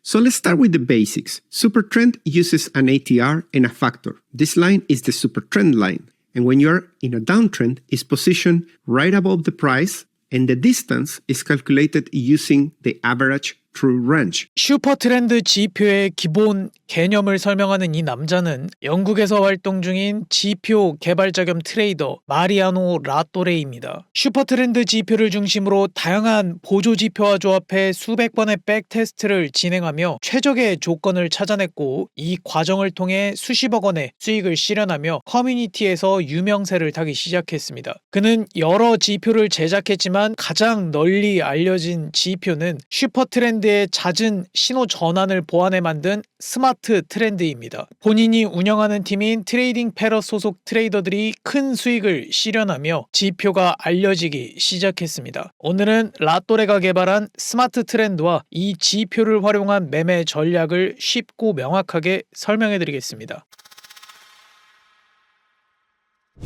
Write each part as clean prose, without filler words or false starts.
So let's start with the basics. Supertrend uses an ATR and a factor. This line is the supertrend line. And when you're in a downtrend, it's positioned right above the price, and the distance is calculated using the average true range. 슈퍼트렌드 지표의 기본 개념을 설명하는 이 남자는 영국에서 활동 중인 지표 개발자 겸 트레이더 마리아노 라또레입니다. 슈퍼트렌드 지표를 중심으로 다양한 보조 지표와 조합해 수백 번의 백테스트를 진행하며 최적의 조건을 찾아냈고, 이 과정을 통해 수십억 원의 수익을 실현하며 커뮤니티에서 유명세를 타기 시작했습니다. 그는 여러 지표를 제작했지만 가장 널리 알려진 지표는 슈퍼트렌드의 잦은 신호 전환을 보완해 만든 스마트 트렌드입니다. 본인이 운영하는 팀인 트레이딩 패러 소속 트레이더들이 큰 수익을 실현하며 지표가 알려지기 시작했습니다. 오늘은 라또레가 개발한 스마트 트렌드와 이 지표를 활용한 매매 전략을 쉽고 명확하게 설명해 드리겠습니다.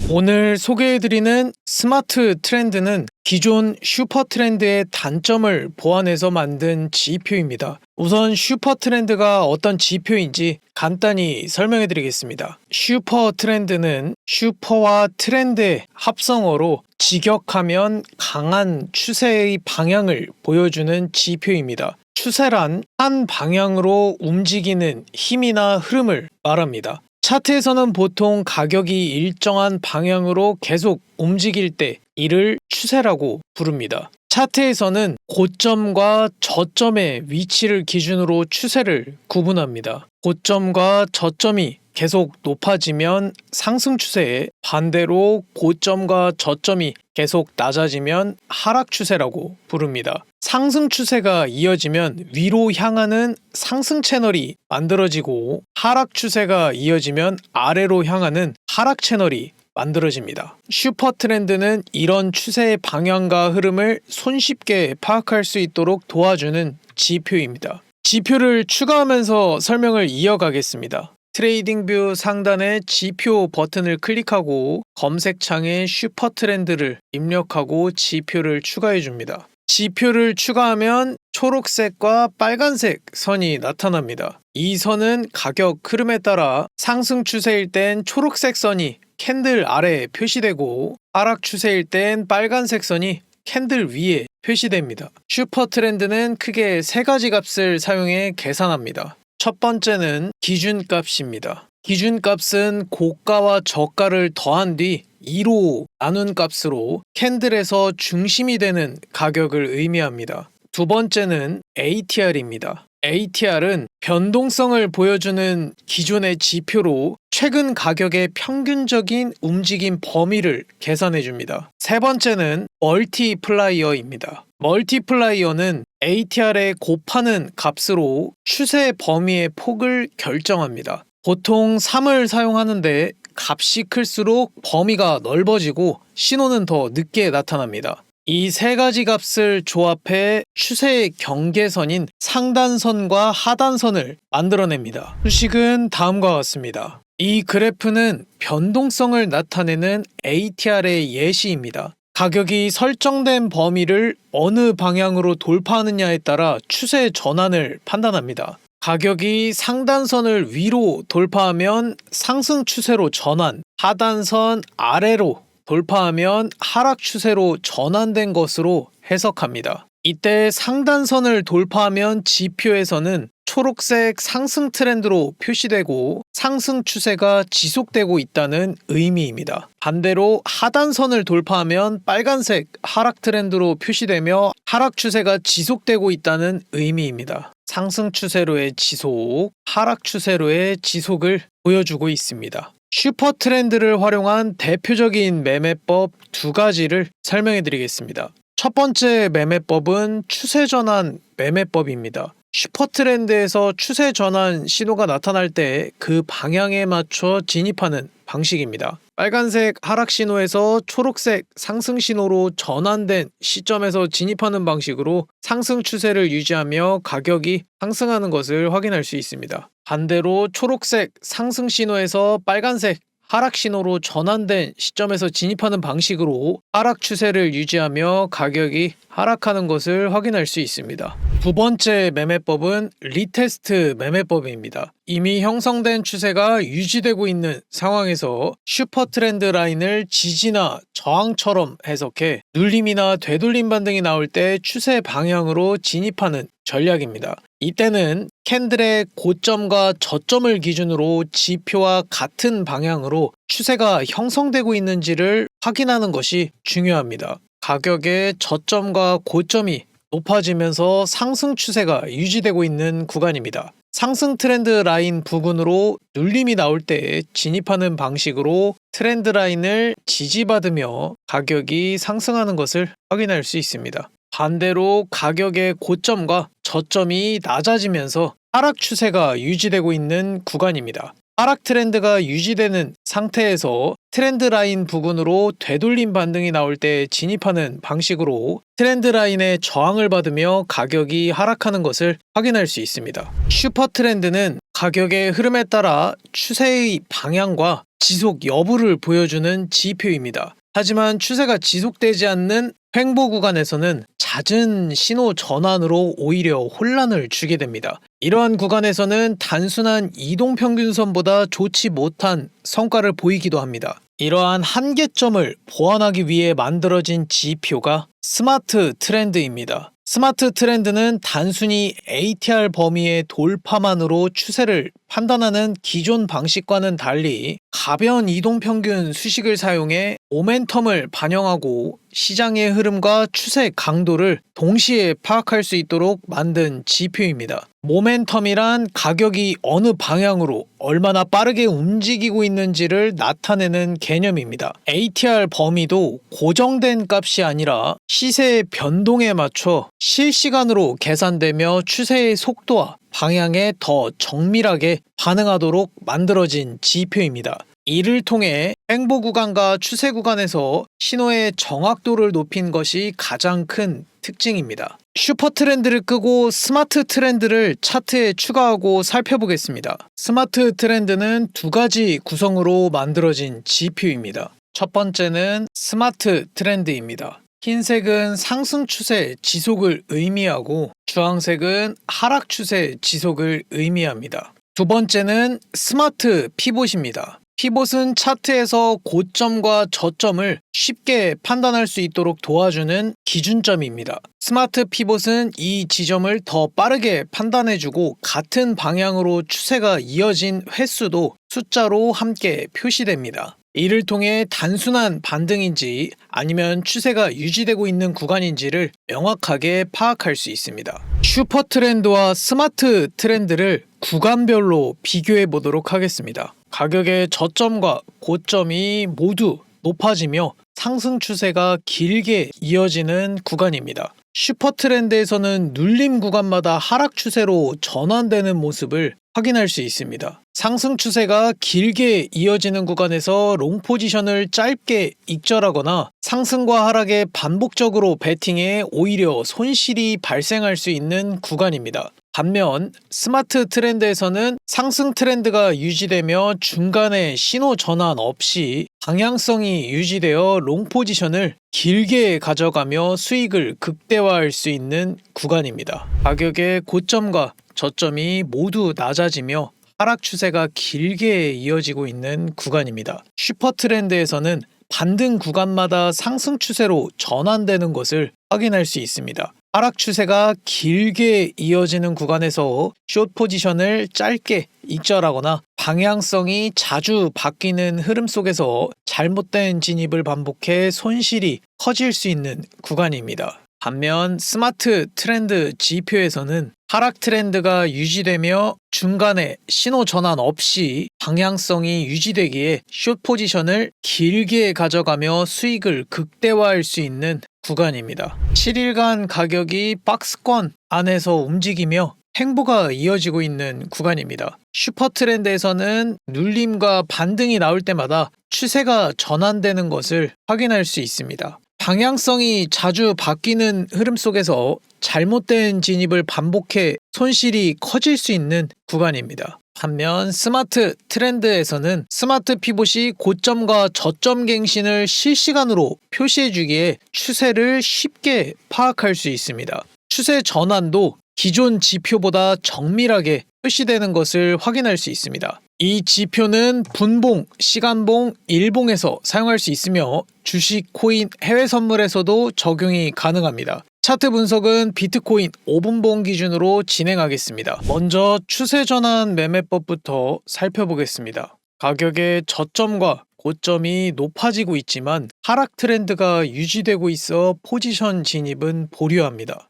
오늘 소개해드리는 스마트 트렌드는 기존 슈퍼 트렌드의 단점을 보완해서 만든 지표입니다. 우선 슈퍼 트렌드가 어떤 지표인지 간단히 설명해 드리겠습니다. 슈퍼 트렌드는 슈퍼와 트렌드의 합성어로 직역하면 강한 추세의 방향을 보여주는 지표입니다. 추세란 한 방향으로 움직이는 힘이나 흐름을 말합니다. 차트에서는 보통 가격이 일정한 방향으로 계속 움직일 때 이를 추세라고 부릅니다. 차트에서는 고점과 저점의 위치를 기준으로 추세를 구분합니다. 고점과 저점이 계속 높아지면 상승 추세에, 반대로 고점과 저점이 계속 낮아지면 하락 추세라고 부릅니다. 상승 추세가 이어지면 위로 향하는 상승 채널이 만들어지고, 하락 추세가 이어지면 아래로 향하는 하락 채널이 만들어집니다. 슈퍼 트렌드는 이런 추세의 방향과 흐름을 손쉽게 파악할 수 있도록 도와주는 지표입니다. 지표를 추가하면서 설명을 이어가겠습니다. 트레이딩뷰 상단의 지표 버튼을 클릭하고 검색창에 슈퍼 트렌드를 입력하고 지표를 추가해 줍니다. 지표를 추가하면 초록색과 빨간색 선이 나타납니다. 이 선은 가격 흐름에 따라 상승 추세일 땐 초록색 선이 캔들 아래에 표시되고, 하락 추세일 땐 빨간색 선이 캔들 위에 표시됩니다. 슈퍼 트렌드는 크게 세 가지 값을 사용해 계산합니다. 첫 번째는 기준값입니다. 기준값은 고가와 저가를 더한 뒤 2로 나눈 값으로 캔들에서 중심이 되는 가격을 의미합니다. 두 번째는 ATR입니다. ATR은 변동성을 보여주는 기존의 지표로 최근 가격의 평균적인 움직임 범위를 계산해 줍니다. 세 번째는 멀티플라이어입니다. 멀티플라이어는 ATR에 곱하는 값으로 추세 범위의 폭을 결정합니다. 보통 3을 사용하는데 값이 클수록 범위가 넓어지고 신호는 더 늦게 나타납니다. 이 세 가지 값을 조합해 추세의 경계선인 상단선과 하단선을 만들어냅니다. 수식은 다음과 같습니다. 이 그래프는 변동성을 나타내는 ATR의 예시입니다. 가격이 설정된 범위를 어느 방향으로 돌파하느냐에 따라 추세 전환을 판단합니다. 가격이 상단선을 위로 돌파하면 상승 추세로 전환, 하단선 아래로 돌파하면 하락 추세로 전환된 것으로 해석합니다. 이때 상단선을 돌파하면 지표에서는 초록색 상승 트렌드로 표시되고 상승 추세가 지속되고 있다는 의미입니다. 반대로 하단선을 돌파하면 빨간색 하락 트렌드로 표시되며 하락 추세가 지속되고 있다는 의미입니다. 상승 추세로의 지속, 하락 추세로의 지속을 보여주고 있습니다. 슈퍼 트렌드를 활용한 대표적인 매매법 두 가지를 설명해 드리겠습니다. 첫 번째 매매법은 추세 전환 매매법입니다. 슈퍼 트렌드에서 추세 전환 신호가 나타날 때 그 방향에 맞춰 진입하는 방식입니다. 빨간색 하락 신호에서 초록색 상승 신호로 전환된 시점에서 진입하는 방식으로 상승 추세를 유지하며 가격이 상승하는 것을 확인할 수 있습니다. 반대로 초록색 상승 신호에서 빨간색 하락 신호로 전환된 시점에서 진입하는 방식으로 하락 추세를 유지하며 가격이 하락하는 것을 확인할 수 있습니다. 두 번째 매매법은 리테스트 매매법입니다. 이미 형성된 추세가 유지되고 있는 상황에서 슈퍼 트렌드 라인을 지지나 저항처럼 해석해 눌림이나 되돌림 반등이 나올 때 추세 방향으로 진입하는 전략입니다. 이때는 캔들의 고점과 저점을 기준으로 지표와 같은 방향으로 추세가 형성되고 있는지를 확인하는 것이 중요합니다. 가격의 저점과 고점이 높아지면서 상승 추세가 유지되고 있는 구간입니다. 상승 트렌드 라인 부근으로 눌림이 나올 때 진입하는 방식으로 트렌드 라인을 지지받으며 가격이 상승하는 것을 확인할 수 있습니다. 반대로 가격의 고점과 저점이 낮아지면서 하락 추세가 유지되고 있는 구간입니다. 하락 트렌드가 유지되는 상태에서 트렌드 라인 부근으로 되돌림 반등이 나올 때 진입하는 방식으로 트렌드 라인의 저항을 받으며 가격이 하락하는 것을 확인할 수 있습니다. 슈퍼 트렌드는 가격의 흐름에 따라 추세의 방향과 지속 여부를 보여주는 지표입니다. 하지만 추세가 지속되지 않는 횡보 구간에서는 잦은 신호 전환으로 오히려 혼란을 주게 됩니다. 이러한 구간에서는 단순한 이동평균선보다 좋지 못한 성과를 보이기도 합니다. 이러한 한계점을 보완하기 위해 만들어진 지표가 스마트 트렌드입니다. 스마트 트렌드는 단순히 ATR 범위의 돌파만으로 추세를 판단하는 기존 방식과는 달리 가벼운 이동평균 수식을 사용해 모멘텀을 반영하고 시장의 흐름과 추세 강도를 동시에 파악할 수 있도록 만든 지표입니다. 모멘텀이란 가격이 어느 방향으로 얼마나 빠르게 움직이고 있는지를 나타내는 개념입니다. ATR 범위도 고정된 값이 아니라 시세의 변동에 맞춰 실시간으로 계산되며 추세의 속도와 방향에 더 정밀하게 반응하도록 만들어진 지표입니다. 이를 통해 횡보 구간과 추세 구간에서 신호의 정확도를 높인 것이 가장 큰 특징입니다. 슈퍼 트렌드를 끄고 스마트 트렌드를 차트에 추가하고 살펴보겠습니다. 스마트 트렌드는 두 가지 구성으로 만들어진 지표입니다. 첫 번째는 스마트 트렌드입니다. 흰색은 상승 추세 지속을 의미하고 주황색은 하락 추세 지속을 의미합니다. 두 번째는 스마트 피봇입니다. 피봇은 차트에서 고점과 저점을 쉽게 판단할 수 있도록 도와주는 기준점입니다. 스마트 피봇은 이 지점을 더 빠르게 판단해주고 같은 방향으로 추세가 이어진 횟수도 숫자로 함께 표시됩니다. 이를 통해 단순한 반등인지 아니면 추세가 유지되고 있는 구간인지를 명확하게 파악할 수 있습니다. 슈퍼 트렌드와 스마트 트렌드를 구간별로 비교해 보도록 하겠습니다. 가격의 저점과 고점이 모두 높아지며 상승 추세가 길게 이어지는 구간입니다. 슈퍼 트렌드에서는 눌림 구간마다 하락 추세로 전환되는 모습을 확인할 수 있습니다. 상승 추세가 길게 이어지는 구간에서 롱 포지션을 짧게 익절하거나 상승과 하락에 반복적으로 베팅해 오히려 손실이 발생할 수 있는 구간입니다. 반면 스마트 트렌드에서는 상승 트렌드가 유지되며 중간에 신호 전환 없이 방향성이 유지되어 롱 포지션을 길게 가져가며 수익을 극대화할 수 있는 구간입니다. 가격의 고점과 저점이 모두 낮아지며 하락 추세가 길게 이어지고 있는 구간입니다. 슈퍼 트렌드에서는 반등 구간마다 상승 추세로 전환되는 것을 확인할 수 있습니다. 하락 추세가 길게 이어지는 구간에서 숏 포지션을 짧게 익절하거나 방향성이 자주 바뀌는 흐름 속에서 잘못된 진입을 반복해 손실이 커질 수 있는 구간입니다. 반면 스마트 트렌드 지표에서는 하락 트렌드가 유지되며 중간에 신호 전환 없이 방향성이 유지되기에 숏 포지션을 길게 가져가며 수익을 극대화할 수 있는 구간입니다. 7일간 가격이 박스권 안에서 움직이며 횡보가 이어지고 있는 구간입니다. 슈퍼 트렌드에서는 눌림과 반등이 나올 때마다 추세가 전환되는 것을 확인할 수 있습니다. 방향성이 자주 바뀌는 흐름 속에서 잘못된 진입을 반복해 손실이 커질 수 있는 구간입니다. 반면 스마트 트렌드에서는 스마트 피봇이 고점과 저점 갱신을 실시간으로 표시해주기에 추세를 쉽게 파악할 수 있습니다. 추세 전환도 기존 지표보다 정밀하게 표시되는 것을 확인할 수 있습니다. 이 지표는 분봉, 시간봉, 일봉에서 사용할 수 있으며 주식, 코인, 해외 선물에서도 적용이 가능합니다. 차트 분석은 비트코인 5분봉 기준으로 진행하겠습니다. 먼저 추세 전환 매매법부터 살펴보겠습니다. 가격의 저점과 고점이 높아지고 있지만 하락 트렌드가 유지되고 있어 포지션 진입은 보류합니다.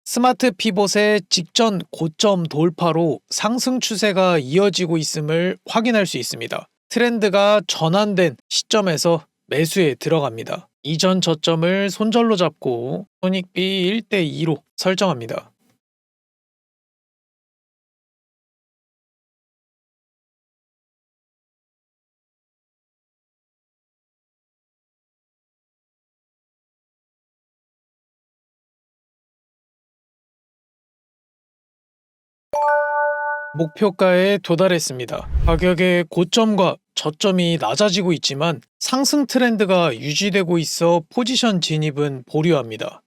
스마트 피봇의 직전 고점 돌파로 상승 추세가 이어지고 있음을 확인할 수 있습니다. 트렌드가 전환된 시점에서 매수에 들어갑니다. 이전 저점을 손절로 잡고 손익비 1대2로 설정합니다. 목표가에 도달했습니다. 가격의 고점과 저점이 낮아지고 있지만 상승 트렌드가 유지되고 있어 포지션 진입은 보류합니다.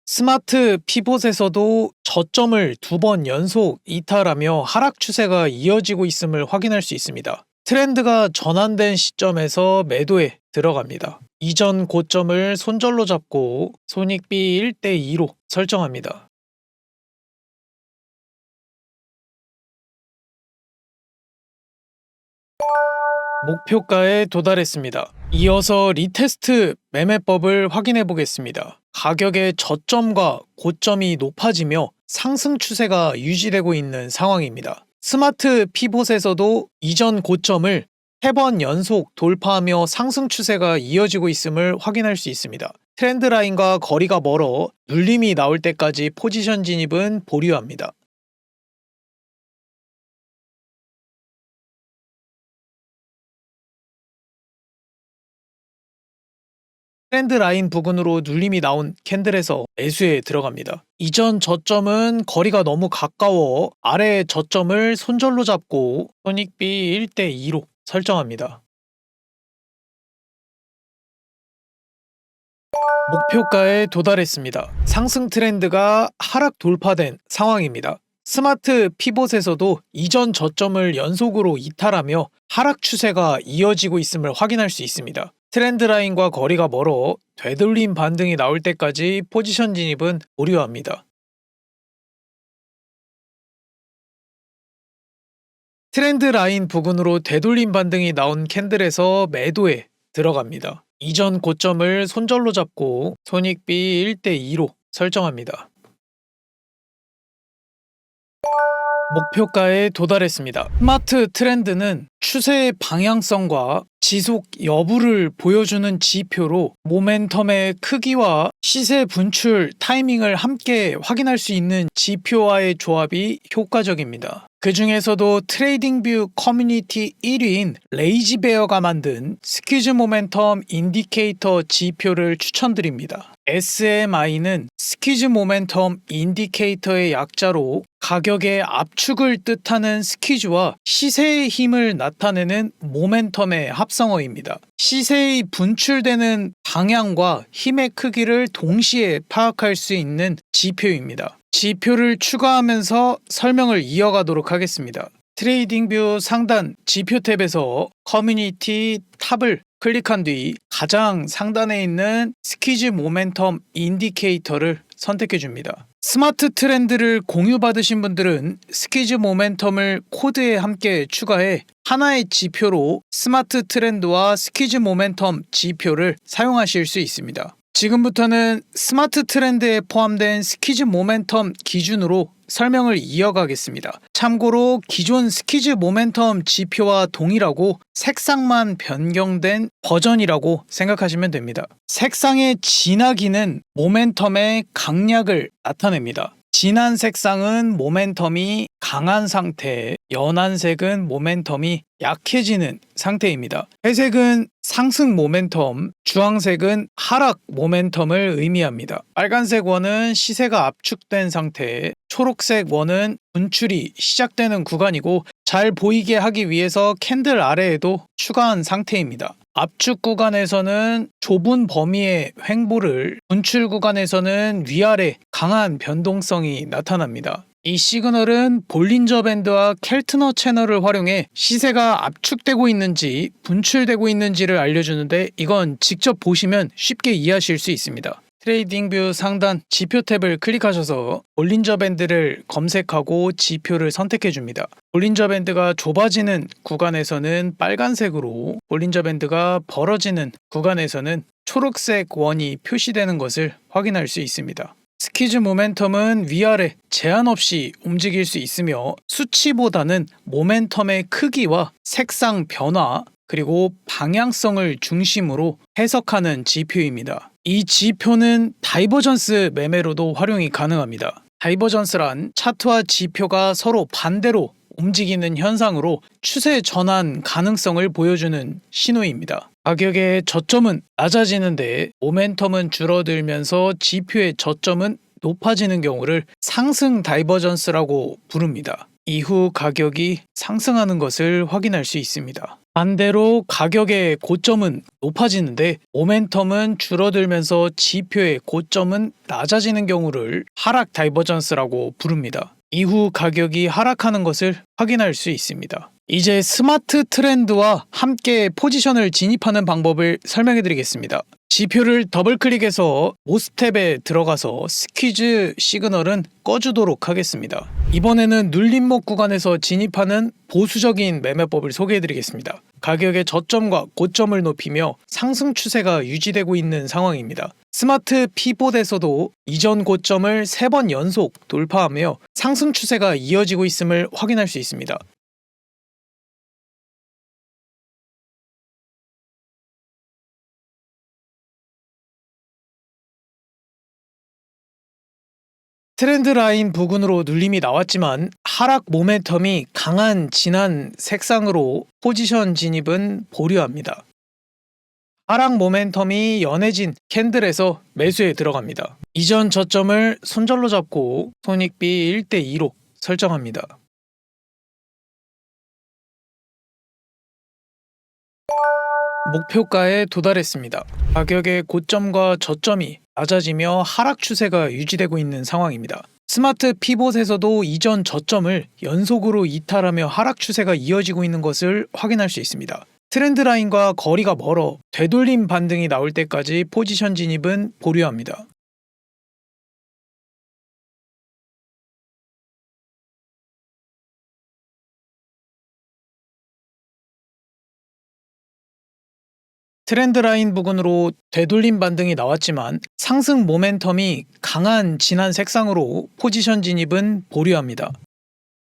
스마트 피봇에서도 저점을 2번 연속 이탈하며 하락 추세가 이어지고 있음을 확인할 수 있습니다. 트렌드가 전환된 시점에서 매도에 들어갑니다. 이전 고점을 손절로 잡고 손익비 1대2로 설정합니다. 목표가에 도달했습니다. 이어서 리테스트 매매법을 확인해 보겠습니다. 가격의 저점과 고점이 높아지며 상승 추세가 유지되고 있는 상황입니다. 스마트 피봇에서도 이전 고점을 3번 연속 돌파하며 상승 추세가 이어지고 있음을 확인할 수 있습니다. 트렌드 라인과 거리가 멀어 눌림이 나올 때까지 포지션 진입은 보류합니다. 트렌드 라인 부근으로 눌림이 나온 캔들에서 매수에 들어갑니다. 이전 저점은 거리가 너무 가까워 아래 저점을 손절로 잡고 손익비 1대2로 설정합니다. 목표가에 도달했습니다. 상승 트렌드가 하락 돌파된 상황입니다. 스마트 피봇에서도 이전 저점을 연속으로 이탈하며 하락 추세가 이어지고 있음을 확인할 수 있습니다. 트렌드 라인과 거리가 멀어 되돌림 반등이 나올 때까지 포지션 진입은 보류합니다. 트렌드 라인 부근으로 되돌림 반등이 나온 캔들에서 매도에 들어갑니다. 이전 고점을 손절로 잡고 손익비 1대2로 설정합니다. 목표가에 도달했습니다. 스마트 트렌드는 추세의 방향성과 지속 여부를 보여주는 지표로 모멘텀의 크기와 시세 분출 타이밍을 함께 확인할 수 있는 지표와의 조합이 효과적입니다. 그 중에서도 트레이딩뷰 커뮤니티 1위인 레이지베어가 만든 스퀴즈 모멘텀 인디케이터 지표를 추천드립니다. SMI는 스퀴즈 모멘텀 인디케이터의 약자로 가격의 압축을 뜻하는 스퀴즈와 시세의 힘을 나타내는 모멘텀의 합성어입니다. 시세의 분출되는 방향과 힘의 크기를 동시에 파악할 수 있는 지표입니다. 지표를 추가하면서 설명을 이어가도록 하겠습니다. 트레이딩뷰 상단 지표 탭에서 커뮤니티 탑을 클릭한 뒤 가장 상단에 있는 스퀴즈 모멘텀 인디케이터를 선택해 줍니다. 스마트 트렌드를 공유받으신 분들은 스퀴즈 모멘텀을 코드에 함께 추가해 하나의 지표로 스마트 트렌드와 스퀴즈 모멘텀 지표를 사용하실 수 있습니다. 지금부터는 스마트 트렌드에 포함된 스퀴즈 모멘텀 기준으로 설명을 이어가겠습니다. 참고로 기존 스퀴즈 모멘텀 지표와 동일하고 색상만 변경된 버전이라고 생각하시면 됩니다. 색상의 진하기는 모멘텀의 강약을 나타냅니다. 진한 색상은 모멘텀이 강한 상태, 연한 색은 모멘텀이 약해지는 상태입니다. 회색은 상승 모멘텀, 주황색은 하락 모멘텀을 의미합니다. 빨간색 원은 시세가 압축된 상태, 초록색 원은 분출이 시작되는 구간이고 잘 보이게 하기 위해서 캔들 아래에도 추가한 상태입니다. 압축 구간에서는 좁은 범위의 횡보를, 분출 구간에서는 위아래 강한 변동성이 나타납니다. 이 시그널은 볼린저 밴드와 켈트너 채널을 활용해 시세가 압축되고 있는지 분출되고 있는지를 알려주는데 이건 직접 보시면 쉽게 이해하실 수 있습니다. 트레이딩뷰 상단 지표 탭을 클릭하셔서 볼린저 밴드를 검색하고 지표를 선택해 줍니다. 볼린저 밴드가 좁아지는 구간에서는 빨간색으로, 볼린저 밴드가 벌어지는 구간에서는 초록색 원이 표시되는 것을 확인할 수 있습니다. 스퀴즈 모멘텀은 위아래 제한 없이 움직일 수 있으며 수치보다는 모멘텀의 크기와 색상 변화 그리고 방향성을 중심으로 해석하는 지표입니다. 이 지표는 다이버전스 매매로도 활용이 가능합니다. 다이버전스란 차트와 지표가 서로 반대로 움직이는 현상으로 추세 전환 가능성을 보여주는 신호입니다. 가격의 저점은 낮아지는데 모멘텀은 줄어들면서 지표의 저점은 높아지는 경우를 상승 다이버전스라고 부릅니다. 이후 가격이 상승하는 것을 확인할 수 있습니다. 반대로 가격의 고점은 높아지는데 모멘텀은 줄어들면서 지표의 고점은 낮아지는 경우를 하락 다이버전스라고 부릅니다. 이후 가격이 하락하는 것을 확인할 수 있습니다. 이제 스마트 트렌드와 함께 포지션을 진입하는 방법을 설명해 드리겠습니다. 지표를 더블클릭해서 모스탭에 들어가서 스퀴즈 시그널은 꺼주도록 하겠습니다. 이번에는 눌림목 구간에서 진입하는 보수적인 매매법을 소개해 드리겠습니다. 가격의 저점과 고점을 높이며 상승 추세가 유지되고 있는 상황입니다. 스마트 피봇에서도 이전 고점을 3번 연속 돌파하며 상승 추세가 이어지고 있음을 확인할 수 있습니다. 트렌드 라인 부근으로 눌림이 나왔지만 하락 모멘텀이 강한 진한 색상으로 포지션 진입은 보류합니다. 하락 모멘텀이 연해진 캔들에서 매수에 들어갑니다. 이전 저점을 손절로 잡고 손익비 1:2로 설정합니다. 목표가에 도달했습니다. 가격의 고점과 저점이 낮아지며 하락 추세가 유지되고 있는 상황입니다. 스마트 피봇에서도 이전 저점을 연속으로 이탈하며 하락 추세가 이어지고 있는 것을 확인할 수 있습니다. 트렌드 라인과 거리가 멀어 되돌림 반등이 나올 때까지 포지션 진입은 보류합니다. 트렌드 라인 부근으로 되돌림 반등이 나왔지만 상승 모멘텀이 강한 진한 색상으로 포지션 진입은 보류합니다.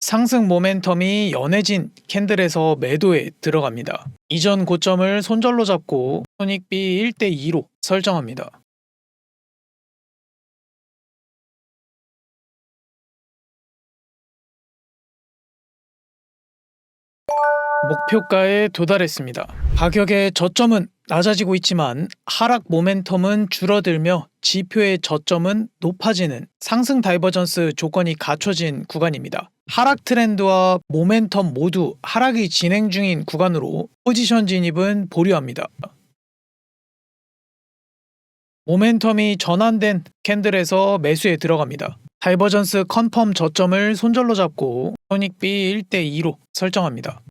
상승 모멘텀이 연해진 캔들에서 매도에 들어갑니다. 이전 고점을 손절로 잡고 손익비 1:2로 설정합니다. 목표가에 도달했습니다. 가격의 저점은 낮아지고 있지만 하락 모멘텀은 줄어들며 지표의 저점은 높아지는 상승 다이버전스 조건이 갖춰진 구간입니다. 하락 트렌드와 모멘텀 모두 하락이 진행 중인 구간으로 포지션 진입은 보류합니다. 모멘텀이 전환된 캔들에서 매수에 들어갑니다. 다이버전스 컨펌 저점을 손절로 잡고 손익비 1:2로 설정합니다.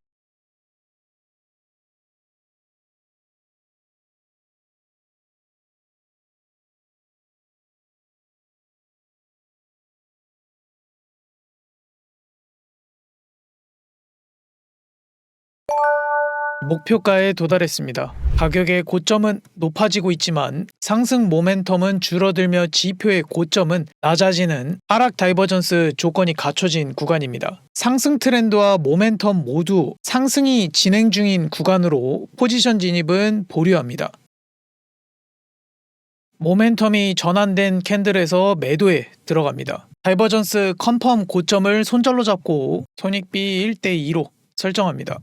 목표가에 도달했습니다. 가격의 고점은 높아지고 있지만 상승 모멘텀은 줄어들며 지표의 고점은 낮아지는 하락 다이버전스 조건이 갖춰진 구간입니다. 상승 트렌드와 모멘텀 모두 상승이 진행 중인 구간으로 포지션 진입은 보류합니다. 모멘텀이 전환된 캔들에서 매도에 들어갑니다. 다이버전스 컨펌 고점을 손절로 잡고 손익비 1대2로 설정합니다.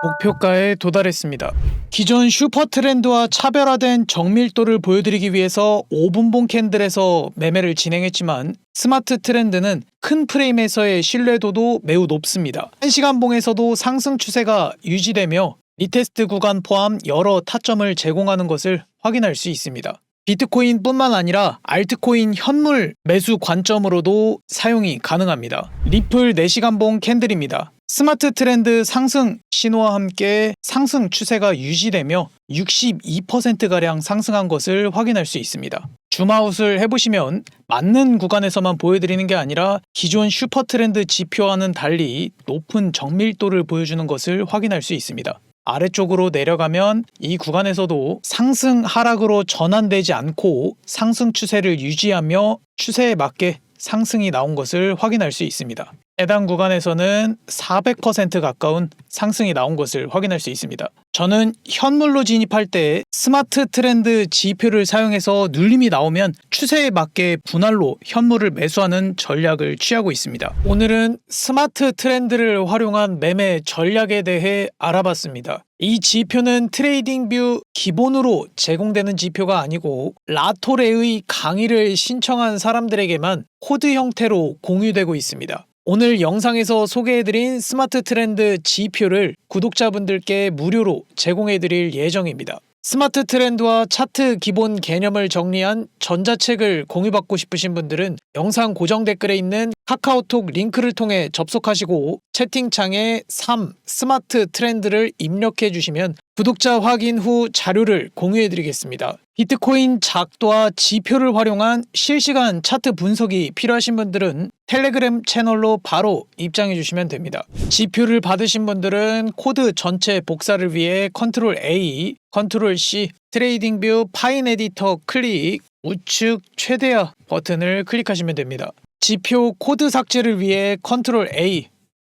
목표가에 도달했습니다. 기존 슈퍼트렌드와 차별화된 정밀도를 보여드리기 위해서 5분봉 캔들에서 매매를 진행했지만 스마트 트렌드는 큰 프레임에서의 신뢰도도 매우 높습니다. 1시간봉에서도 상승 추세가 유지되며 리테스트 구간 포함 여러 타점을 제공하는 것을 확인할 수 있습니다. 비트코인뿐만 아니라 알트코인 현물 매수 관점으로도 사용이 가능합니다. 리플 4시간봉 캔들입니다. 스마트 트렌드 상승 신호와 함께 상승 추세가 유지되며 62%가량 상승한 것을 확인할 수 있습니다. 줌아웃을 해보시면 맞는 구간에서만 보여드리는 게 아니라 기존 슈퍼트렌드 지표와는 달리 높은 정밀도를 보여주는 것을 확인할 수 있습니다. 아래쪽으로 내려가면 이 구간에서도 상승 하락으로 전환되지 않고 상승 추세를 유지하며 추세에 맞게 상승이 나온 것을 확인할 수 있습니다. 해당 구간에서는 400% 가까운 상승이 나온 것을 확인할 수 있습니다. 저는 현물로 진입할 때 스마트 트렌드 지표를 사용해서 눌림이 나오면 추세에 맞게 분할로 현물을 매수하는 전략을 취하고 있습니다. 오늘은 스마트 트렌드를 활용한 매매 전략에 대해 알아봤습니다. 이 지표는 트레이딩뷰 기본으로 제공되는 지표가 아니고 라토레의 강의를 신청한 사람들에게만 코드 형태로 공유되고 있습니다. 오늘 영상에서 소개해드린 스마트 트렌드 지표를 구독자분들께 무료로 제공해드릴 예정입니다. 스마트 트렌드와 차트 기본 개념을 정리한 전자책을 공유받고 싶으신 분들은 영상 고정 댓글에 있는 카카오톡 링크를 통해 접속하시고 채팅창에 3 스마트 트렌드를 입력해 주시면 구독자 확인 후 자료를 공유해 드리겠습니다. 비트코인 작도와 지표를 활용한 실시간 차트 분석이 필요하신 분들은 텔레그램 채널로 바로 입장해 주시면 됩니다. 지표를 받으신 분들은 코드 전체 복사를 위해 컨트롤 A, 컨트롤 C, 트레이딩뷰 파인 에디터 클릭, 우측 최대화 버튼을 클릭하시면 됩니다. 지표 코드 삭제를 위해 컨트롤 A,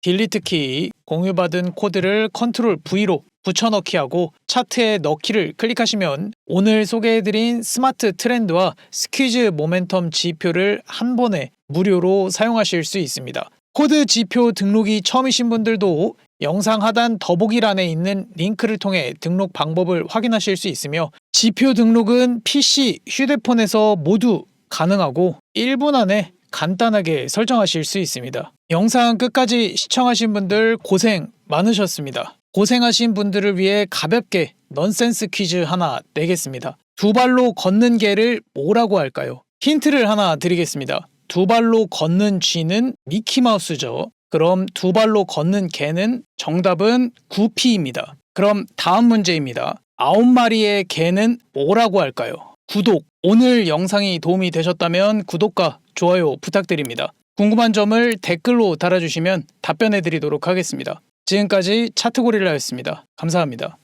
딜리트 키, 공유받은 코드를 컨트롤 V로 붙여넣기 하고 차트에 넣기를 클릭하시면 오늘 소개해드린 스마트 트렌드와 스퀴즈 모멘텀 지표를 한 번에 무료로 사용하실 수 있습니다. 코드 지표 등록이 처음이신 분들도 영상 하단 더보기란에 있는 링크를 통해 등록 방법을 확인하실 수 있으며 지표 등록은 PC, 휴대폰에서 모두 가능하고 1분 안에 간단하게 설정하실 수 있습니다. 영상 끝까지 시청하신 분들 고생 많으셨습니다. 고생하신 분들을 위해 가볍게 넌센스 퀴즈 하나 내겠습니다. 두 발로 걷는 개를 뭐라고 할까요? 힌트를 하나 드리겠습니다. 두 발로 걷는 쥐는 미키마우스죠. 그럼 두 발로 걷는 개는 정답은 구피입니다. 그럼 다음 문제입니다. 9마리의 개는 뭐라고 할까요? 구독! 오늘 영상이 도움이 되셨다면 구독과 좋아요 부탁드립니다. 궁금한 점을 댓글로 달아주시면 답변해 드리도록 하겠습니다. 지금까지 차트고릴라였습니다. 감사합니다.